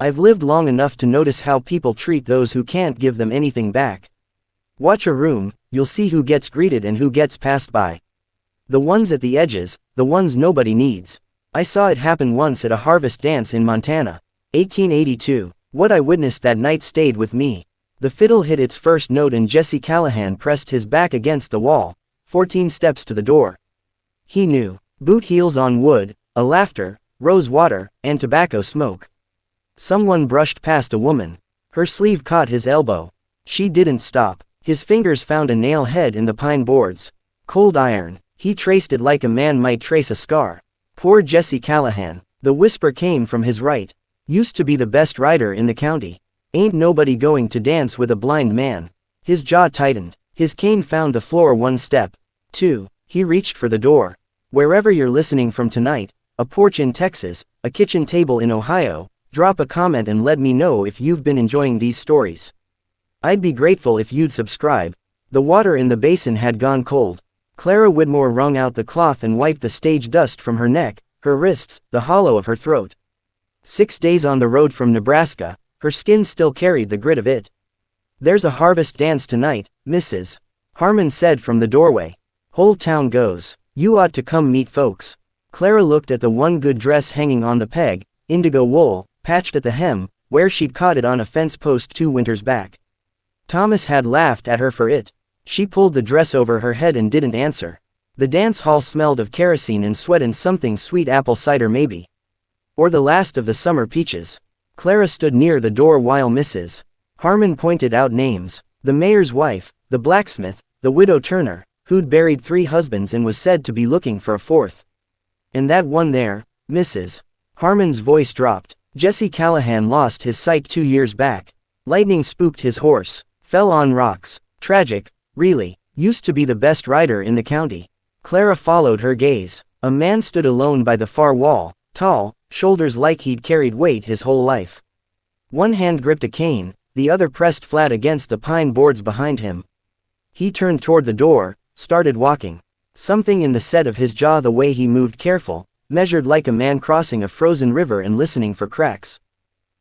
I've lived long enough to notice how people treat those who can't give them anything back. Watch a room, you'll see who gets greeted and who gets passed by. The ones at the edges, the ones nobody needs. I saw it happen once at a harvest dance in Montana. 1882. What I witnessed that night stayed with me. The fiddle hit its first note and Jesse Callahan pressed his back against the wall, 14 steps to the door. He knew. Boot heels on wood, a laughter, rose water, and tobacco smoke. Someone brushed past a woman. Her sleeve caught his elbow. She didn't stop. His fingers found a nail head in the pine boards. Cold iron. He traced it like a man might trace a scar. Poor Jesse Callahan. The whisper came from his right. Used to be the best rider in the county. Ain't nobody going to dance with a blind man. His jaw tightened. His cane found the floor one step. 2. He reached for the door. Wherever you're listening from tonight, a porch in Texas, a kitchen table in Ohio, drop a comment and let me know if you've been enjoying these stories. I'd be grateful if you'd subscribe. The water in the basin had gone cold. Clara Whitmore wrung out the cloth and wiped the stage dust from her neck, her wrists, the hollow of her throat. 6 days on the road from Nebraska, her skin still carried the grit of it. There's a harvest dance tonight, Mrs. Harmon said from the doorway. Whole town goes. You ought to come meet folks. Clara looked at the one good dress hanging on the peg, indigo wool, patched at the hem, where she'd caught it on a fence post 2 winters back. Thomas had laughed at her for it. She pulled the dress over her head and didn't answer. The dance hall smelled of kerosene and sweat and something sweet, apple cider maybe. Or the last of the summer peaches. Clara stood near the door while Mrs. Harmon pointed out names. The mayor's wife, the blacksmith, the widow Turner, who'd buried 3 husbands and was said to be looking for a 4th. And that one there, Mrs. Harmon's voice dropped. Jesse Callahan lost his sight 2 years back. Lightning spooked his horse. Fell on rocks. Tragic, really. Used to be the best rider in the county. Clara followed her gaze. A man stood alone by the far wall, tall, shoulders like he'd carried weight his whole life. One hand gripped a cane, the other pressed flat against the pine boards behind him. He turned toward the door, started walking. Something in the set of his jaw, the way he moved, careful, measured like a man crossing a frozen river and listening for cracks.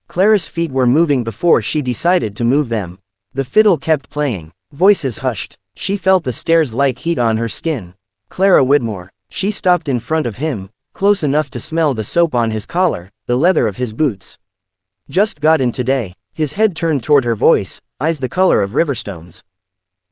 Clara's feet were moving before she decided to move them. The fiddle kept playing. Voices hushed. She felt the stairs like heat on her skin. Clara Whitmore. She stopped in front of him, close enough to smell the soap on his collar, the leather of his boots. Just got in today. His head turned toward her, voice, eyes the color of riverstones.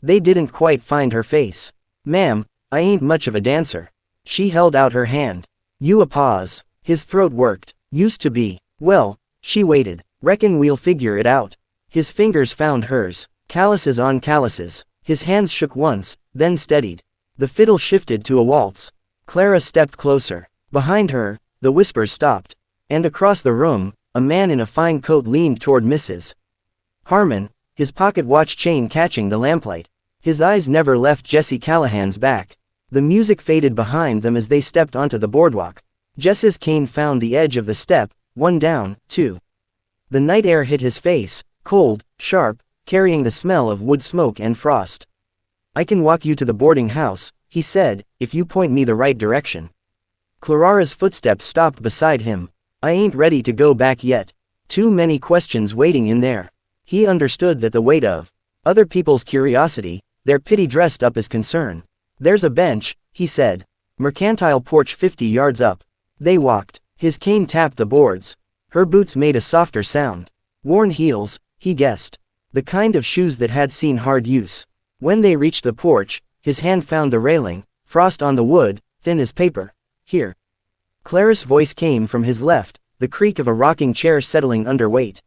They didn't quite find her face. Ma'am, I ain't much of a dancer. She held out her hand. You a pause. His throat worked. Used to be. Well, she waited. Reckon we'll figure it out. His fingers found hers. Calluses on calluses. His hands shook once, then steadied. The fiddle shifted to a waltz. Clara stepped closer. Behind her, the whispers stopped. And across the room, a man in a fine coat leaned toward Mrs. Harmon, his pocket watch chain catching the lamplight. His eyes never left Jesse Callahan's back. The music faded behind them as they stepped onto the boardwalk. Jess's cane found the edge of the step, 1 down, 2. The night air hit his face, cold, sharp, carrying the smell of wood smoke and frost. I can walk you to the boarding house, he said, if you point me the right direction. Clara's footsteps stopped beside him. I ain't ready to go back yet. Too many questions waiting in there. He understood that the weight of other people's curiosity, their pity dressed up as concern. There's a bench, he said. Mercantile porch 50 yards up. They walked. His cane tapped the boards. Her boots made a softer sound. Worn heels, he guessed. The kind of shoes that had seen hard use. When they reached the porch, his hand found the railing, frost on the wood, thin as paper. Here. Clara's voice came from his left, the creak of a rocking chair settling under weight.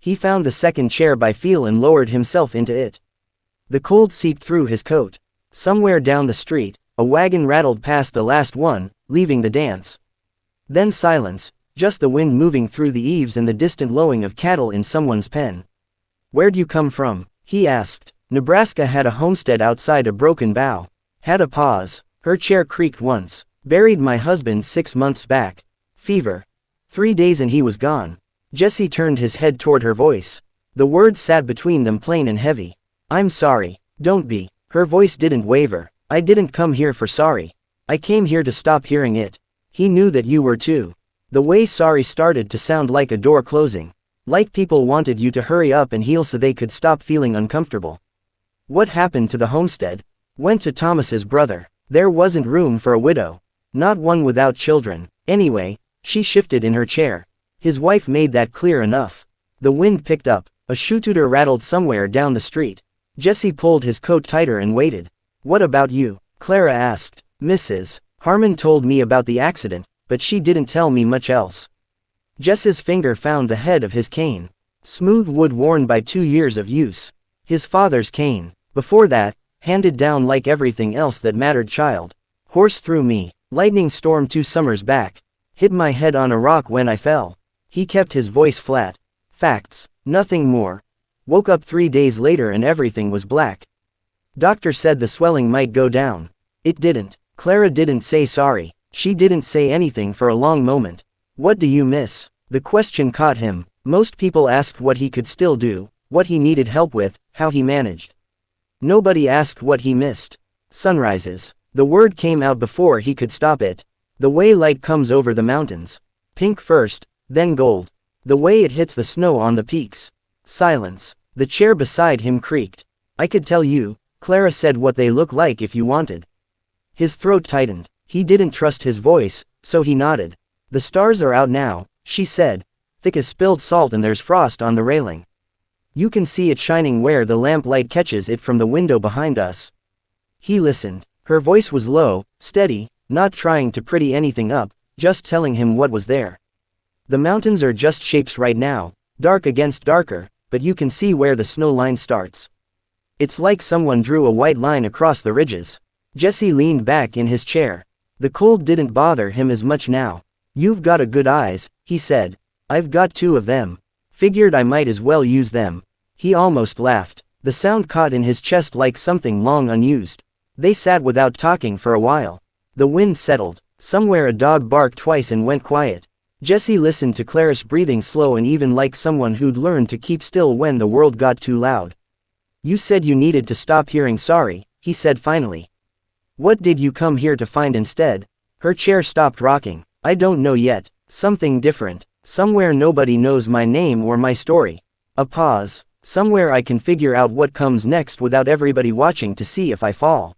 He found the second chair by feel and lowered himself into it. The cold seeped through his coat. Somewhere down the street, a wagon rattled past the last one, leaving the dance. Then silence, just the wind moving through the eaves and the distant lowing of cattle in someone's pen. Where'd you come from? He asked. Nebraska had a homestead outside a broken bough. Had a pause. Her chair creaked once. Buried my husband 6 months back. Fever. 3 days and he was gone. Jesse turned his head toward her voice. The words sat between them plain and heavy. I'm sorry. Don't be. Her voice didn't waver. I didn't come here for sorry. I came here to stop hearing it. He knew that you were too. The way sorry started to sound like a door closing. Like people wanted you to hurry up and heal so they could stop feeling uncomfortable. What happened to the homestead? Went to Thomas's brother. There wasn't room for a widow. Not one without children. Anyway, she shifted in her chair. His wife made that clear enough. The wind picked up. A shoe-tooter rattled somewhere down the street. Jesse pulled his coat tighter and waited. What about you? Clara asked. Mrs. Harmon told me about the accident, but she didn't tell me much else. Jess's finger found the head of his cane. Smooth wood worn by 2 years of use. His father's cane. Before that, handed down like everything else that mattered child. Horse through me. Lightning storm 2 summers back. Hit my head on a rock when I fell. He kept his voice flat. Facts. Nothing more. Woke up 3 days later and everything was black. Doctor said the swelling might go down. It didn't. Clara didn't say sorry. She didn't say anything for a long moment. What do you miss? The question caught him. Most people asked what he could still do, what he needed help with, how he managed. Nobody asked what he missed. Sunrises. The word came out before he could stop it. The way light comes over the mountains. Pink first, then gold. The way it hits the snow on the peaks. Silence. The chair beside him creaked. I could tell you, Clara said, what they look like if you wanted. His throat tightened. He didn't trust his voice, so he nodded. The stars are out now, she said. Thick as spilled salt and there's frost on the railing. You can see it shining where the lamplight catches it from the window behind us. He listened. Her voice was low, steady, not trying to pretty anything up, just telling him what was there. The mountains are just shapes right now, dark against darker, but you can see where the snow line starts. It's like someone drew a white line across the ridges. Jesse leaned back in his chair. The cold didn't bother him as much now. You've got a good eyes, he said. I've got 2 of them. Figured I might as well use them. He almost laughed. The sound caught in his chest like something long unused. They sat without talking for a while. The wind settled. Somewhere a dog barked twice and went quiet. Jesse listened to Clara's breathing slow and even, like someone who'd learned to keep still when the world got too loud. You said you needed to stop hearing sorry, he said finally. What did you come here to find instead? Her chair stopped rocking. I don't know yet. Something different. Somewhere nobody knows my name or my story. A pause. Somewhere I can figure out what comes next without everybody watching to see if I fall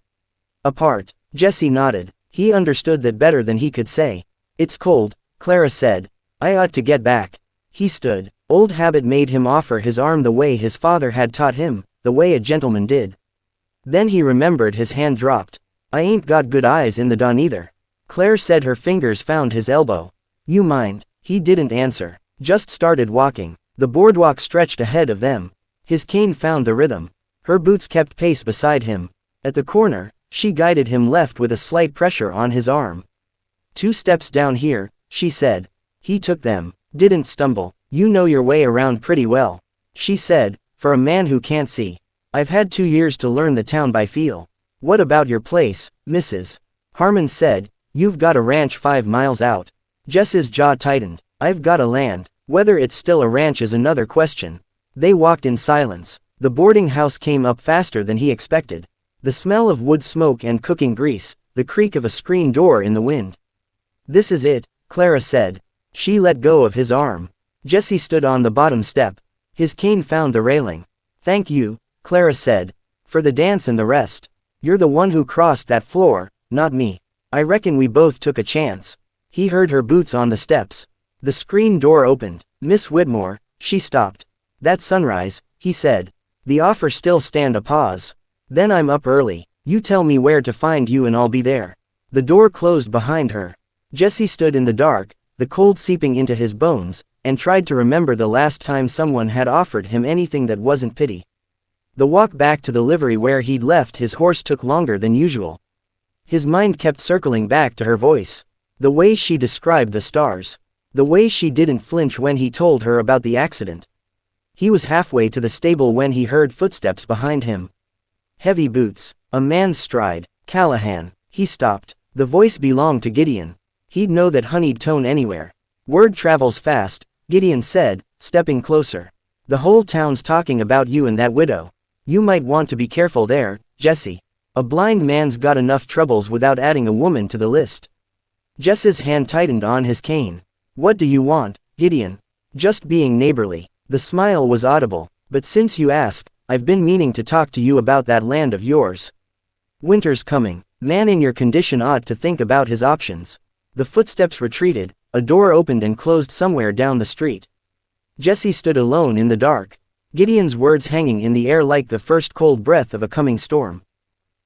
apart. Jesse nodded. He understood that better than he could say. It's cold, Clara said. I ought to get back. He stood. Old habit made him offer his arm the way his father had taught him, the way a gentleman did. Then he remembered his hand dropped. I ain't got good eyes in the dawn either. Claire said. Her fingers found his elbow. You mind? He didn't answer. Just started walking. The boardwalk stretched ahead of them. His cane found the rhythm. Her boots kept pace beside him. At the corner, she guided him left with a slight pressure on his arm. 2 steps down here, she said. He took them. Didn't stumble. You know your way around pretty well, she said, for a man who can't see. I've had 2 years to learn the town by feel. What about your place, Mrs. Harmon said. You've got a ranch 5 miles out. Jess's jaw tightened. I've got a land. Whether it's still a ranch is another question. They walked in silence. The boarding house came up faster than he expected. The smell of wood smoke and cooking grease, the creak of a screen door in the wind. This is it, Clara said. She let go of his arm. Jesse stood on the bottom step. His cane found the railing. Thank you, Clara said, for the dance and the rest. You're the one who crossed that floor, not me. I reckon we both took a chance. He heard her boots on the steps. The screen door opened. Miss Whitmore, she stopped. That sunrise, he said. The offer still stand. A pause. Then I'm up early. You tell me where to find you and I'll be there. The door closed behind her. Jesse stood in the dark, the cold seeping into his bones, and tried to remember the last time someone had offered him anything that wasn't pity. The walk back to the livery where he'd left his horse took longer than usual. His mind kept circling back to her voice. The way she described the stars. The way she didn't flinch when he told her about the accident. He was halfway to the stable when he heard footsteps behind him. Heavy boots. A man's stride. Callahan. He stopped. The voice belonged to Gideon. He'd know that honeyed tone anywhere. Word travels fast, Gideon said, stepping closer. The whole town's talking about you and that widow. You might want to be careful there, Jesse. A blind man's got enough troubles without adding a woman to the list. Jess's hand tightened on his cane. What do you want, Gideon? Just being neighborly. The smile was audible. But since you ask, I've been meaning to talk to you about that land of yours. Winter's coming. Man in your condition ought to think about his options. The footsteps retreated, a door opened and closed somewhere down the street. Jesse stood alone in the dark. Gideon's words hanging in the air like the first cold breath of a coming storm.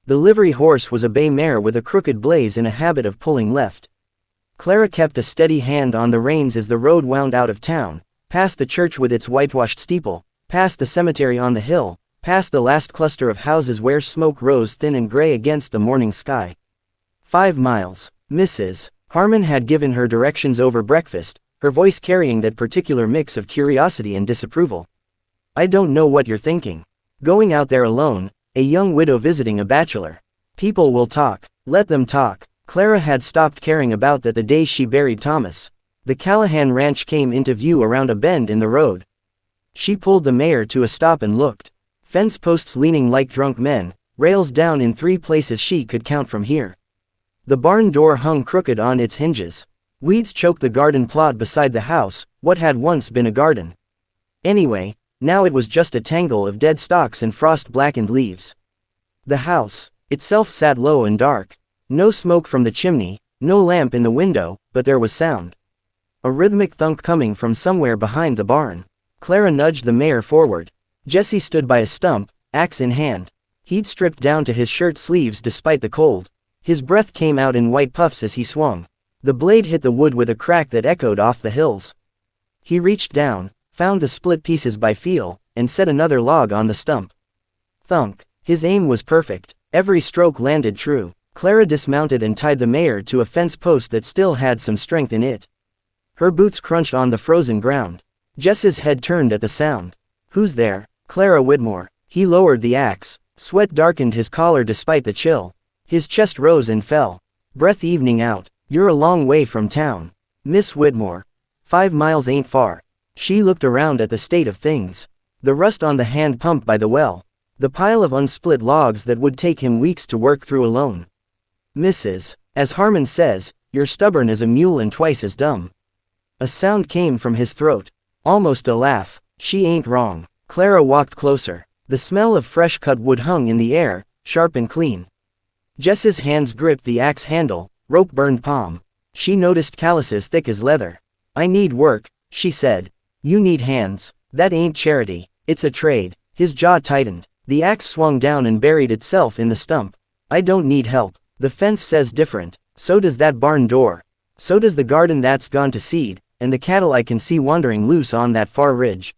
The livery horse was a bay mare with a crooked blaze in a habit of pulling left. Clara kept a steady hand on the reins as the road wound out of town, past the church with its whitewashed steeple, past the cemetery on the hill, past the last cluster of houses where smoke rose thin and gray against the morning sky. 5 miles. Mrs. Harmon had given her directions over breakfast, her voice carrying that particular mix of curiosity and disapproval. I don't know what you're thinking. Going out there alone, a young widow visiting a bachelor. People will talk. Let them talk. Clara had stopped caring about that the day she buried Thomas. The Callahan ranch came into view around a bend in the road. She pulled the mare to a stop and looked. Fence posts leaning like drunk men, rails down in 3 places she could count from here. The barn door hung crooked on its hinges. Weeds choked the garden plot beside the house, what had once been a garden. Anyway, now it was just a tangle of dead stalks and frost-blackened leaves. The house itself sat low and dark. No smoke from the chimney, no lamp in the window, but there was sound. A rhythmic thunk coming from somewhere behind the barn. Clara nudged the mare forward. Jesse stood by a stump, axe in hand. He'd stripped down to his shirt sleeves despite the cold. His breath came out in white puffs as he swung. The blade hit the wood with a crack that echoed off the hills. He reached down, found the split pieces by feel, and set another log on the stump. Thunk. His aim was perfect. Every stroke landed true. Clara dismounted and tied the mare to a fence post that still had some strength in it. Her boots crunched on the frozen ground. Jess's head turned at the sound. Who's there? Clara Whitmore. He lowered the axe. Sweat darkened his collar despite the chill. His chest rose and fell. Breath evening out. You're a long way from town. Miss Whitmore. 5 miles ain't far. She looked around at the state of things. The rust on the hand pump by the well. The pile of unsplit logs that would take him weeks to work through alone. Mrs. As Harmon says, you're stubborn as a mule and twice as dumb. A sound came from his throat. Almost a laugh. She ain't wrong. Clara walked closer. The smell of fresh cut wood hung in the air, sharp and clean. Jess's hands gripped the axe handle, rope-burned palm. She noticed calluses thick as leather. I need work, she said. You need hands. That ain't charity. It's a trade. His jaw tightened. The axe swung down and buried itself in the stump. I don't need help. The fence says different. So does that barn door. So does the garden that's gone to seed, and the cattle I can see wandering loose on that far ridge.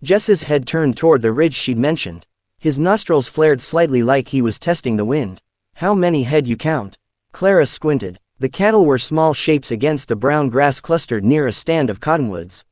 Jess's head turned toward the ridge she'd mentioned. His nostrils flared slightly like he was testing the wind. How many head you count? Clara squinted. The cattle were small shapes against the brown grass clustered near a stand of cottonwoods.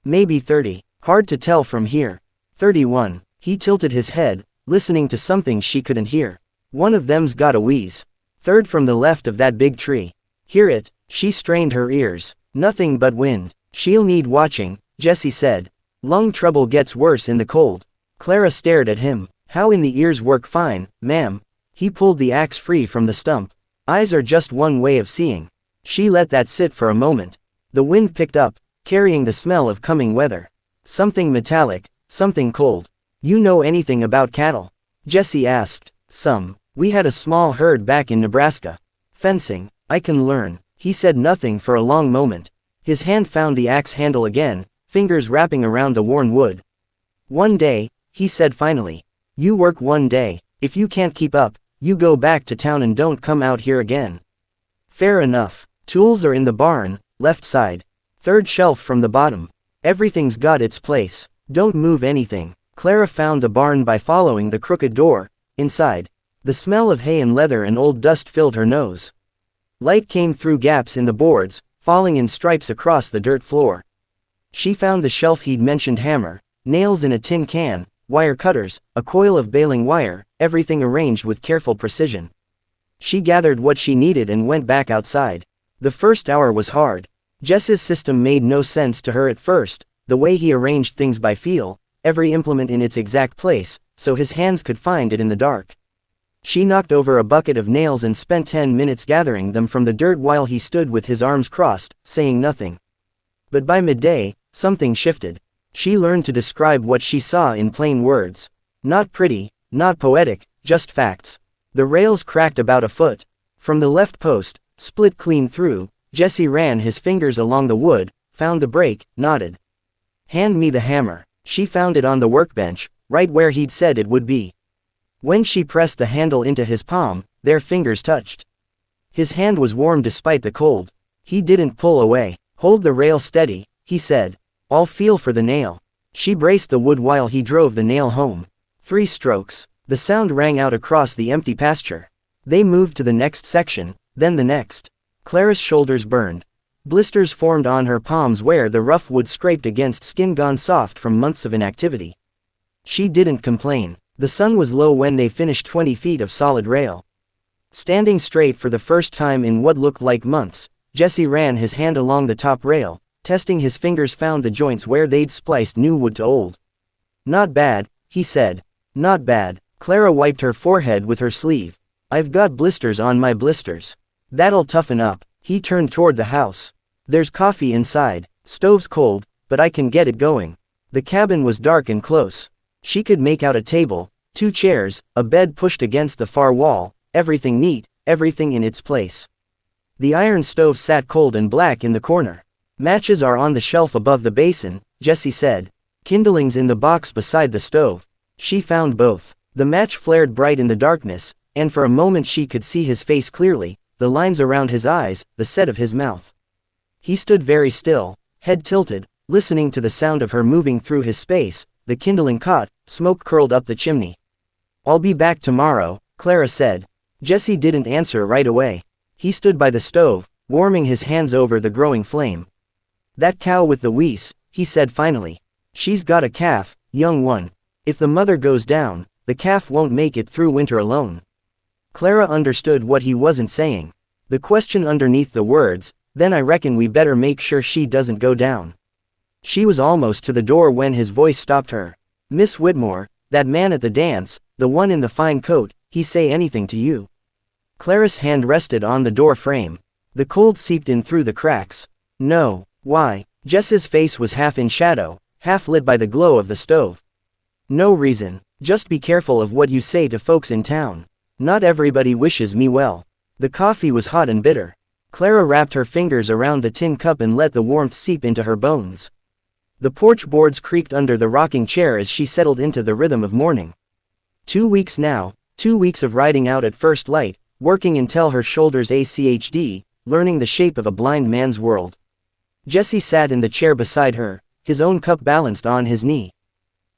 Maybe 30. Hard to tell from here. 31. He tilted his head, listening to something she couldn't hear. One of them's got a wheeze. Third from the left of that big tree. Hear it? She strained her ears. Nothing but wind. She'll need watching, Jesse said. Lung trouble gets worse in the cold. Clara stared at him. How in the ears work fine, ma'am. He pulled the axe free from the stump. Eyes are just one way of seeing. She let that sit for a moment. The wind picked up, carrying the smell of coming weather. Something metallic, something cold. You know anything about cattle? Jesse asked. Some. We had a small herd back in Nebraska. Fencing. I can learn. He said nothing for a long moment. His hand found the axe handle again, fingers wrapping around the worn wood. One day, he said finally. You work one day. If you can't keep up, you go back to town and don't come out here again. Fair enough. Tools are in the barn, left side. 3rd shelf from the bottom. Everything's got its place. Don't move anything. Clara found the barn by following the crooked door. Inside. The smell of hay and leather and old dust filled her nose. Light came through gaps in the boards, falling in stripes across the dirt floor. She found the shelf he'd mentioned, hammer, nails in a tin can, wire cutters, a coil of baling wire, everything arranged with careful precision. She gathered what she needed and went back outside. The first hour was hard. Jess's system made no sense to her at first, the way he arranged things by feel, every implement in its exact place, so his hands could find it in the dark. She knocked over a bucket of nails and spent 10 minutes gathering them from the dirt while he stood with his arms crossed, saying nothing. But by midday, something shifted. She learned to describe what she saw in plain words. Not pretty, not poetic, just facts. The rails cracked about a foot. From the left post, split clean through, Jesse ran his fingers along the wood, found the break, nodded. Hand me the hammer. She found it on the workbench, right where he'd said it would be. When she pressed the handle into his palm, their fingers touched. His hand was warm despite the cold. He didn't pull away. Hold the rail steady, he said. I'll feel for the nail. She braced the wood while he drove the nail home. 3 strokes. The sound rang out across the empty pasture. They moved to the next section, then the next. Clara's shoulders burned. Blisters formed on her palms where the rough wood scraped against skin gone soft from months of inactivity. She didn't complain. The sun was low when they finished 20 feet of solid rail. Standing straight for the first time in what looked like months, Jesse ran his hand along the top rail, testing his fingers found the joints where they'd spliced new wood to old. Not bad, he said. Not bad. Clara wiped her forehead with her sleeve. I've got blisters on my blisters. That'll toughen up. He turned toward the house. There's coffee inside. Stove's cold, but I can get it going. The cabin was dark and close. She could make out a table, 2 chairs, a bed pushed against the far wall, everything neat, everything in its place. The iron stove sat cold and black in the corner. Matches are on the shelf above the basin, Jesse said. Kindlings in the box beside the stove. She found both. The match flared bright in the darkness, and for a moment she could see his face clearly, the lines around his eyes, the set of his mouth. He stood very still, head tilted, listening to the sound of her moving through his space. The kindling caught, smoke curled up the chimney. I'll be back tomorrow, Clara said. Jesse didn't answer right away. He stood by the stove, warming his hands over the growing flame. That cow with the wees, he said finally. She's got a calf, young one. If the mother goes down, the calf won't make it through winter alone. Clara understood what he wasn't saying. The question underneath the words, then I reckon we better make sure she doesn't go down. She was almost to the door when his voice stopped her. Miss Whitmore, that man at the dance, the one in the fine coat, he say anything to you? Clara's hand rested on the door frame. The cold seeped in through the cracks. No. Why? Jess's face was half in shadow, half lit by the glow of the stove. No reason. Just be careful of what you say to folks in town. Not everybody wishes me well. The coffee was hot and bitter. Clara wrapped her fingers around the tin cup and let the warmth seep into her bones. The porch boards creaked under the rocking chair as she settled into the rhythm of morning. 2 weeks now, 2 weeks of riding out at first light, working until her shoulders ached, learning the shape of a blind man's world. Jesse sat in the chair beside her, his own cup balanced on his knee.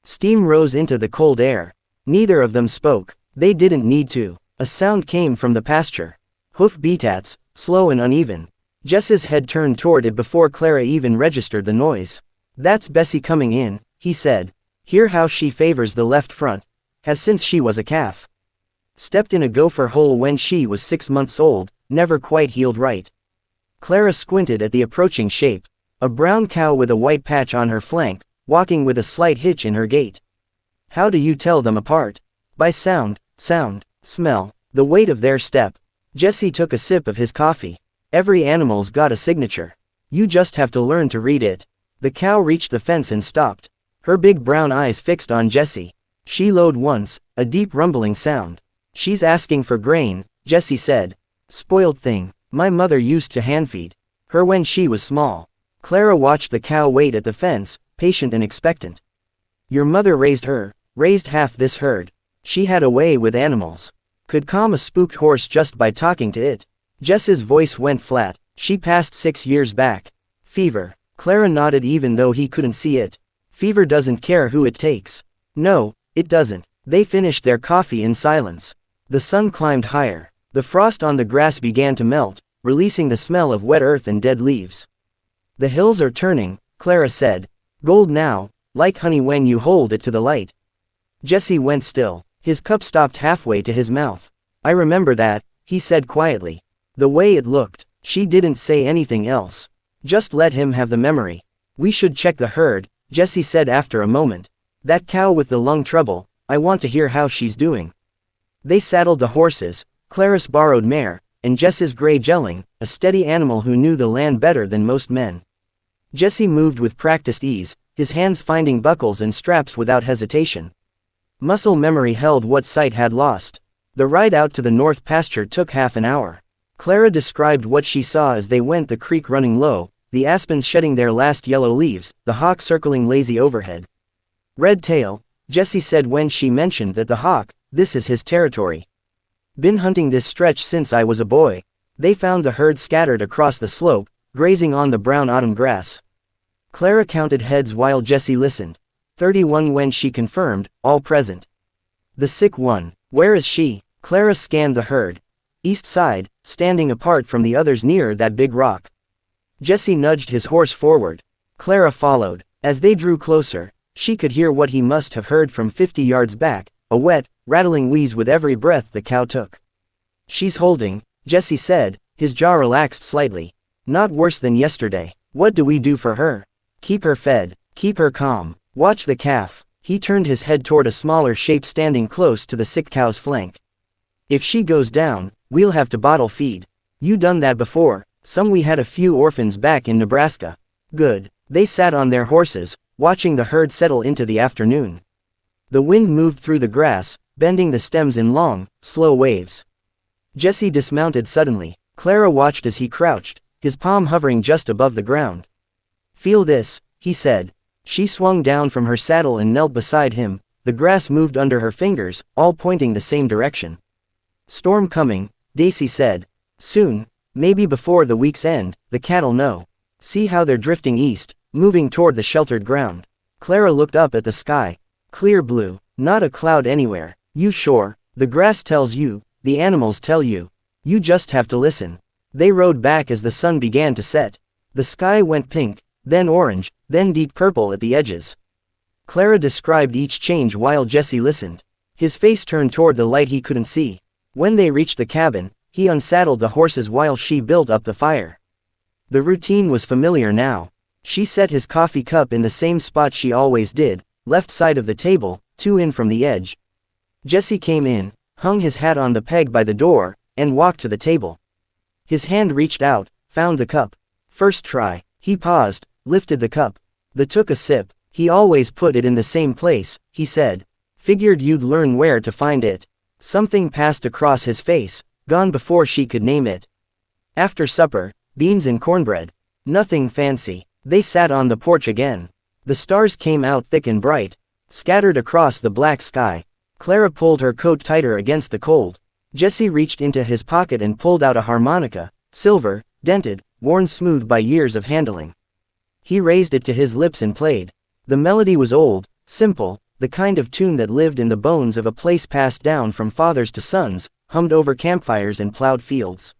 Steam rose into the cold air. Neither of them spoke. They didn't need to. A sound came from the pasture. Hoof beats, slow and uneven. Jess's head turned toward it before Clara even registered the noise. That's Bessie coming in, he said. Hear how she favors the left front. Has since she was a calf. Stepped in a gopher hole when she was 6 months old, never quite healed right. Clara squinted at the approaching shape. A brown cow with a white patch on her flank, walking with a slight hitch in her gait. How do you tell them apart? By sound, smell, the weight of their step. Jesse took a sip of his coffee. Every animal's got a signature. You just have to learn to read it. The cow reached the fence and stopped. Her big brown eyes fixed on Jesse. She lowed once, a deep rumbling sound. She's asking for grain, Jesse said. Spoiled thing. My mother used to handfeed her when she was small. Clara watched the cow wait at the fence, patient and expectant. Your mother raised half this herd. She had a way with animals. Could calm a spooked horse just by talking to it. Jess's voice went flat. She passed 6 years back. Fever. Clara nodded even though he couldn't see it. Fever doesn't care who it takes. No, it doesn't. They finished their coffee in silence. The sun climbed higher. The frost on the grass began to melt, releasing the smell of wet earth and dead leaves. The hills are turning, Clara said. Gold now, like honey when you hold it to the light. Jesse went still. His cup stopped halfway to his mouth. I remember that, he said quietly. The way it looked. She didn't say anything else. Just let him have the memory. We should check the herd, Jesse said after a moment. That cow with the lung trouble, I want to hear how she's doing. They saddled the horses, Clara's borrowed mare, and Jess's gray gelling, a steady animal who knew the land better than most men. Jesse moved with practiced ease, his hands finding buckles and straps without hesitation. Muscle memory held what sight had lost. The ride out to the north pasture took half an hour. Clara described what she saw as they went, the creek running low, the aspens shedding their last yellow leaves, the hawk circling lazy overhead. Red tail, Jesse said when she mentioned that the hawk, this is his territory. Been hunting this stretch since I was a boy. They found the herd scattered across the slope, grazing on the brown autumn grass. Clara counted heads while Jesse listened. 31 when she confirmed, all present. The sick one, where is she? Clara scanned the herd. East side, standing apart from the others near that big rock. Jesse nudged his horse forward. Clara followed. As they drew closer, she could hear what he must have heard from 50 yards back, a wet, rattling wheeze with every breath the cow took. She's holding, Jesse said, his jaw relaxed slightly. Not worse than yesterday. What do we do for her? Keep her fed, keep her calm. Watch the calf. He turned his head toward a smaller shape standing close to the sick cow's flank. If she goes down, we'll have to bottle feed. You done that before. We had a few orphans back in Nebraska. Good. They sat on their horses, watching the herd settle into the afternoon. The wind moved through the grass, bending the stems in long, slow waves. Jesse dismounted suddenly. Clara watched as he crouched, his palm hovering just above the ground. Feel this, he said. She swung down from her saddle and knelt beside him. The grass moved under her fingers, all pointing the same direction. Storm coming, Daisy said. Soon, maybe before the week's end, the cattle know. See how they're drifting east, moving toward the sheltered ground. Clara looked up at the sky. Clear blue, not a cloud anywhere. You sure? The grass tells you, the animals tell you. You just have to listen. They rode back as the sun began to set. The sky went pink, then orange, then deep purple at the edges. Clara described each change while Jesse listened. His face turned toward the light he couldn't see. When they reached the cabin, he unsaddled the horses while she built up the fire. The routine was familiar now. She set his coffee cup in the same spot she always did, left side of the table, 2 in from the edge. Jesse came in, hung his hat on the peg by the door, and walked to the table. His hand reached out, found the cup. First try. He paused, lifted the cup. Took a sip. He always put it in the same place, he said. Figured you'd learn where to find it. Something passed across his face, gone before she could name it. After supper, beans and cornbread. Nothing fancy. They sat on the porch again. The stars came out thick and bright, scattered across the black sky. Clara pulled her coat tighter against the cold. Jesse reached into his pocket and pulled out a harmonica, silver, dented, worn smooth by years of handling. He raised it to his lips and played. The melody was old, simple, the kind of tune that lived in the bones of a place passed down from fathers to sons, hummed over campfires and plowed fields.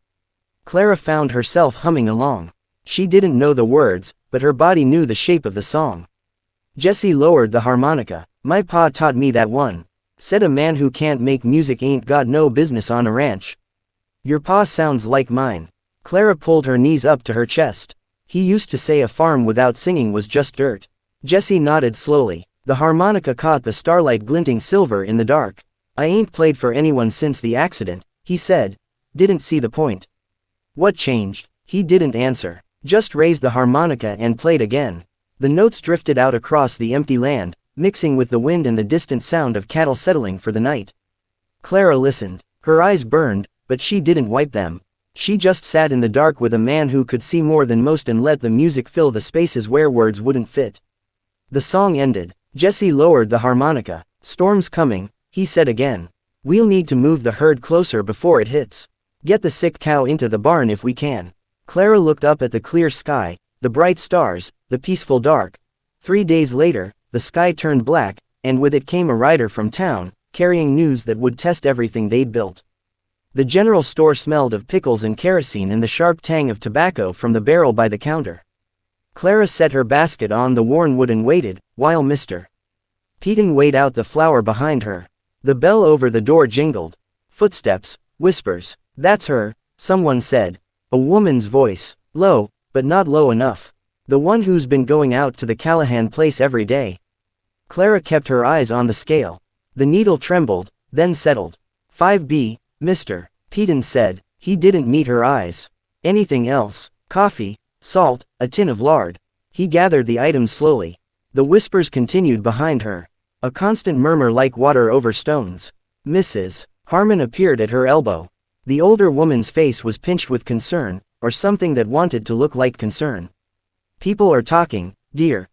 Clara found herself humming along. She didn't know the words, but her body knew the shape of the song. Jesse lowered the harmonica. My pa taught me that one. Said a man who can't make music ain't got no business on a ranch. Your pa sounds like mine. Clara pulled her knees up to her chest. He used to say a farm without singing was just dirt. Jesse nodded slowly. The harmonica caught the starlight glinting silver in the dark. I ain't played for anyone since the accident, he said. Didn't see the point. What changed? He didn't answer. Just raised the harmonica and played again. The notes drifted out across the empty land, mixing with the wind and the distant sound of cattle settling for the night. Clara listened. Her eyes burned, but she didn't wipe them. She just sat in the dark with a man who could see more than most and let the music fill the spaces where words wouldn't fit. The song ended. Jesse lowered the harmonica. Storm's coming, he said again. We'll need to move the herd closer before it hits. Get the sick cow into the barn if we can. Clara looked up at the clear sky, the bright stars, the peaceful dark. 3 days later, the sky turned black, and with it came a rider from town, carrying news that would test everything they'd built. The general store smelled of pickles and kerosene and the sharp tang of tobacco from the barrel by the counter. Clara set her basket on the worn wood and waited, while Mr. Peden weighed out the flour behind her. The bell over the door jingled. Footsteps, whispers. That's her, someone said. A woman's voice, low, but not low enough. The one who's been going out to the Callahan place every day. Clara kept her eyes on the scale. The needle trembled, then settled. 5B, Mr. Peden said. He didn't meet her eyes. Anything else? Coffee, salt, a tin of lard. He gathered the items slowly. The whispers continued behind her. A constant murmur like water over stones. Mrs. Harmon appeared at her elbow. The older woman's face was pinched with concern, or something that wanted to look like concern. People are talking, dear,